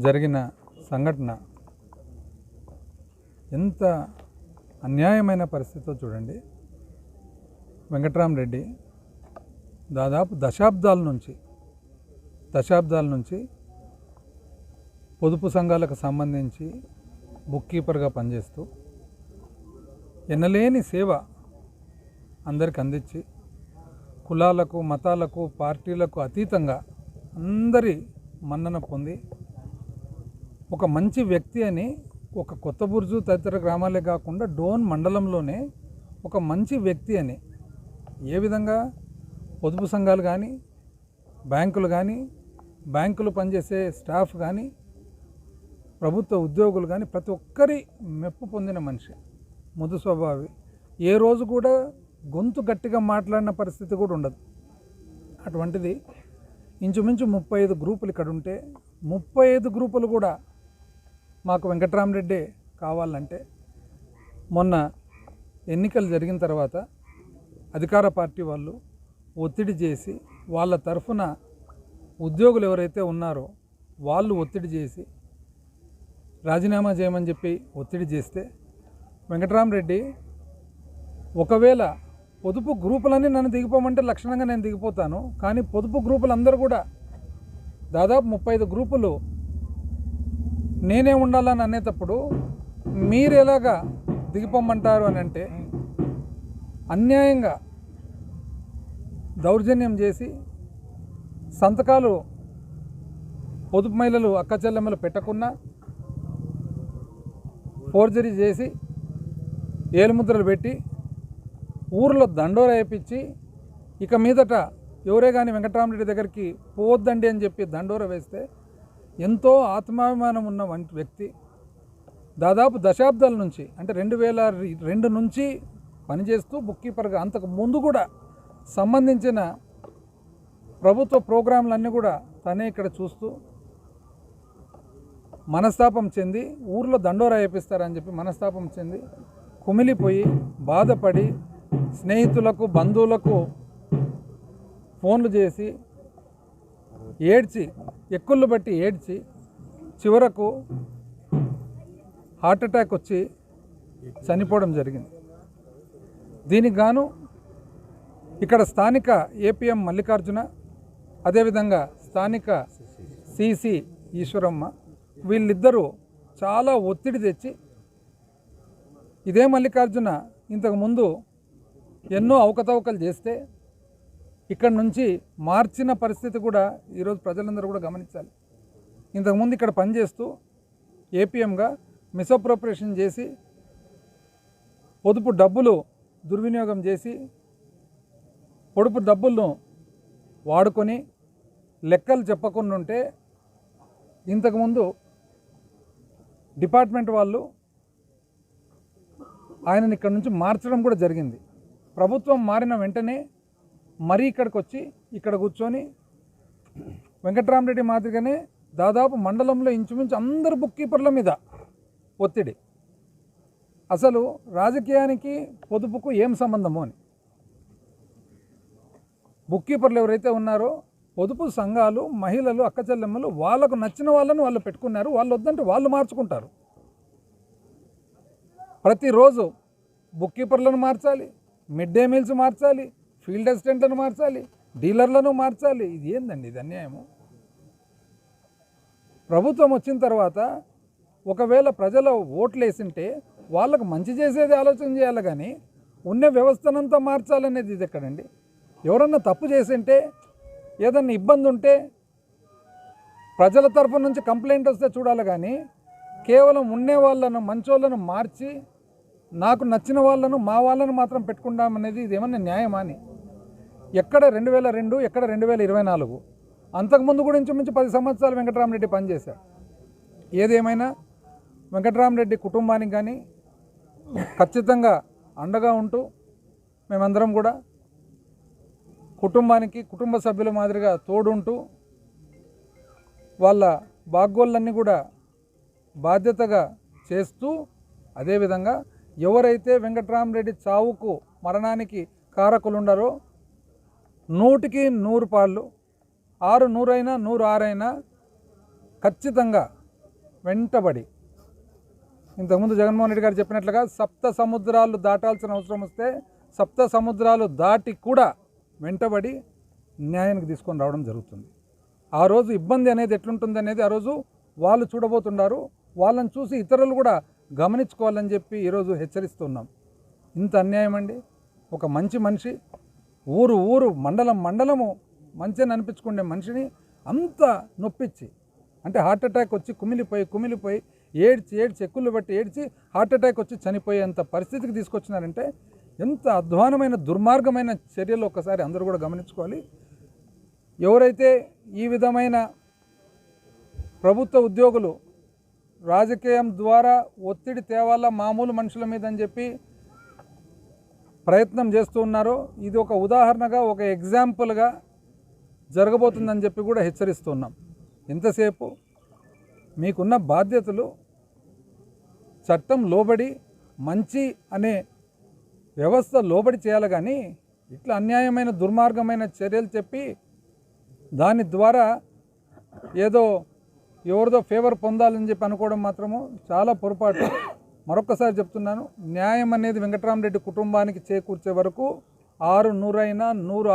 జరిగిన సంఘటన ఎంత అన్యాయమైన పరిస్థితితో చూడండి. వెంకట్రామరెడ్డి దాదాపు దశాబ్దాల నుంచి పొదుపు సంఘాలకు సంబంధించి బుక్ కీపర్గా పనిచేస్తూ ఎనలేని సేవ అందరికి అందించి కులాలకు, మతాలకు, పార్టీలకు అతీతంగా అందరి మన్నన పొంది ఒక మంచి వ్యక్తి అని ఒక కొత్తబుర్జు తదితర గ్రామాలే కాకుండా డోన్ మండలంలోనే ఒక మంచి వ్యక్తి అని ఏ విధంగా పొదుపు సంఘాలు కానీ, బ్యాంకులు కానీ, బ్యాంకులు పనిచేసే స్టాఫ్ కానీ, ప్రభుత్వ ఉద్యోగులు కానీ ప్రతి ఒక్కరి మెప్పు పొందిన మనిషి, మృదు స్వభావి. ఏ రోజు కూడా గొంతు గట్టిగా మాట్లాడిన పరిస్థితి కూడా ఉండదు. అటువంటిది ఇంచుమించు 35 గ్రూపులు ఇక్కడ ఉంటే 35 గ్రూపులు కూడా మాకు వెంకట్రామరెడ్డి కావాలంటే మొన్న ఎన్నికలు జరిగిన తర్వాత అధికార పార్టీ వాళ్ళు ఒత్తిడి చేసి వాళ్ళ తరఫున ఉద్యోగులు ఎవరైతే ఉన్నారో వాళ్ళు ఒత్తిడి చేసి రాజీనామా చేయమని చెప్పి ఒత్తిడి చేస్తే వెంకట్రామరెడ్డి ఒకవేళ పొదుపు గ్రూపులన్నీ నన్ను దిగిపోమంటే లక్షణంగా నేను దిగిపోతాను, కానీ పొదుపు గ్రూపులు అందరూ కూడా దాదాపు 35 గ్రూపులు నేనే ఉండాలని అనేటప్పుడు మీరు ఎలాగా దిగిపోమంటారు అని అంటే అన్యాయంగా దౌర్జన్యం చేసి సంతకాలు పొదుపు మహిళలు అక్క చెల్లెమ్మలు పెట్టకున్నా ఫోర్జరీ చేసి ఏలుముద్రలు పెట్టి ఊరిలో దండోరా వేయించి ఇక మీదట ఎవరే కానీ వెంకట్రామరెడ్డి దగ్గరికి పోవద్దండి అని చెప్పి దండోరా వేస్తే ఎంతో ఆత్మాభిమానం ఉన్న వ్యక్తి దాదాపు దశాబ్దాల నుంచి అంటే 2002 నుంచి పనిచేస్తూ బుక్ కీపర్గా అంతకు ముందు కూడా సంబంధించిన ప్రభుత్వ ప్రోగ్రాంలన్నీ కూడా తనే ఇక్కడ చూస్తూ మనస్తాపం చెంది ఊర్లో దండోరా వేపిస్తారని చెప్పి మనస్తాపం చెంది కుమిలిపోయి బాధపడి స్నేహితులకు, బంధువులకు ఫోన్లు చేసి ఏడ్చి ఎక్కుళ్ళు బట్టి ఏడ్చి చివరకు హార్ట్ అటాక్ వచ్చి చనిపోవడం జరిగింది. దీనికి గాను ఇక్కడ స్థానిక ఏపీఎం మల్లికార్జున, అదేవిధంగా స్థానిక సిసి ఈశ్వరమ్మ వీళ్ళిద్దరూ చాలా ఒత్తిడి తెచ్చి ఇదే మల్లికార్జున ఇంతకుముందు ఎన్నో అవకతవకలు చేస్తే ఇక్కడ నుంచి మార్చిన పరిస్థితి కూడా ఈరోజు ప్రజలందరూ కూడా గమనించాలి. ఇంతకుముందు ఇక్కడ పనిచేస్తూ ఏపీఎంగా మిస్అప్రోప్రియేషన్ చేసి పొదుపు డబ్బులు దుర్వినియోగం చేసి పొదుపు డబ్బులను వాడుకొని లెక్కలు చెప్పకుండా ఉంటే ఇంతకుముందు డిపార్ట్మెంట్ వాళ్ళు ఆయనని ఇక్కడ నుంచి మార్చడం కూడా జరిగింది. ప్రభుత్వం మారిన వెంటనే మరీ ఇక్కడికి వచ్చి ఇక్కడ కూర్చొని వెంకట్రామరెడ్డి మాదిరిగానే దాదాపు మండలంలో ఇంచుమించు అందరు బుక్ కీపర్ల మీద ఒత్తిడి. అసలు రాజకీయానికి పొదుపుకు ఏం సంబంధము అని బుక్ కీపర్లు ఎవరైతే ఉన్నారో పొదుపు సంఘాలు, మహిళలు, అక్క చెల్లెమ్మలు వాళ్ళకు నచ్చిన వాళ్ళను వాళ్ళు పెట్టుకున్నారు. వాళ్ళు వద్దంటే వాళ్ళు మార్చుకుంటారు. ప్రతిరోజు బుక్ కీపర్లను మార్చాలి, మిడ్ డే మీల్స్ మార్చాలి, ఫీల్డ్ అసిస్టెంట్లను మార్చాలి, డీలర్లను మార్చాలి. ఇది ఏందండి? ఇది అన్యాయము. ప్రభుత్వం వచ్చిన తర్వాత ఒకవేళ ప్రజలు ఓట్లు వేసింటే వాళ్ళకు మంచి చేసేది ఆలోచన చేయాలి, కానీ ఉన్న వ్యవస్థనంతా మార్చాలనేది ఇది ఎక్కడండి? ఎవరన్నా తప్పు చేసింటే, ఏదన్నా ఇబ్బంది ఉంటే ప్రజల తరఫు నుంచి కంప్లైంట్ వస్తే చూడాలి, కానీ కేవలం ఉండే వాళ్ళను, మంచోళ్ళను మార్చి నాకు నచ్చిన వాళ్ళను, మా వాళ్ళను మాత్రం పెట్టుకుంటామనేది ఇది ఏమన్నా న్యాయమా అని. ఎక్కడ 2002, ఎక్కడ 2024? అంతకుముందు కూడా ఇంచుమించు 10 సంవత్సరాలు వెంకట్రామరెడ్డి పనిచేశాడు. ఏదేమైనా వెంకట్రామరెడ్డి కుటుంబానికి కానీ ఖచ్చితంగా అండగా ఉంటూ మేమందరం కూడా కుటుంబానికి, కుటుంబ సభ్యుల మాదిరిగా తోడుంటూ వాళ్ళ బాగోళ్ళన్నీ కూడా బాధ్యతగా చేస్తూ, అదేవిధంగా ఎవరైతే వెంకట్రామరెడ్డి చావుకు, మరణానికి కారకులు ఉండారో 100కి 100 పాళ్ళు, 6 100 అయినా 100 6 అయినా ఖచ్చితంగా వెంటబడి ఇంతకుముందు జగన్మోహన్ రెడ్డి గారు చెప్పినట్లుగా సప్త సముద్రాలు దాటాల్సిన అవసరం వస్తే సప్త సముద్రాలు దాటి కూడా వెంటబడి న్యాయానికి తీసుకొని రావడం జరుగుతుంది. ఆ రోజు ఇబ్బంది అనేది ఎట్లుంటుంది అనేది ఆ రోజు వాళ్ళు చూడబోతున్నారు. వాళ్ళని చూసి ఇతరులు కూడా గమనించుకోవాలని చెప్పి ఈరోజు హెచ్చరిస్తున్నాం. ఇంత అన్యాయం అండి. ఒక మంచి మనిషి ఊరు మండలము మంచిని అనిపించుకునే మనిషిని అంత నొప్పించి, అంటే హార్ట్ అటాక్ వచ్చి కుమిలిపోయి ఏడ్చి ఎక్కుళ్ళు బట్టి ఏడ్చి హార్ట్ అటాక్ వచ్చి చనిపోయేంత పరిస్థితికి తీసుకొచ్చినారంటే ఎంత అధ్వానమైన దుర్మార్గమైన చర్యలు ఒక్కసారి అందరూ కూడా గమనించుకోవాలి. ఎవరైతే ఈ విధమైన ప్రభుత్వ ఉద్యోగులు రాజకీయం ద్వారా ఒత్తిడి తేవాలా మామూలు మనుషుల మీద అని చెప్పి ప్రయత్నం చేస్తూ ఉన్నారో ఇది ఒక ఉదాహరణగా ఒక ఎగ్జాంపుల్గా జరగబోతుందని చెప్పి కూడా హెచ్చరిస్తున్నాం. ఎంతసేపు మీకున్న బాధ్యతలు చట్టం లోబడి మంచి అనే వ్యవస్థ లోబడి చేయాలి, కానీ ఇట్లా అన్యాయమైన దుర్మార్గమైన చర్యలు చెప్పి దాని ద్వారా ఏదో ఎవరిదో ఫేవర్ పొందాలని చెప్పి అనుకోవడం మాత్రము చాలా పొరపాటు. మరొక్కసారి చెప్తున్నాను, న్యాయం అనేది వెంకటరామరెడ్డి కుటుంబానికి చేకూర్చే వరకు 6 100 అయినా 100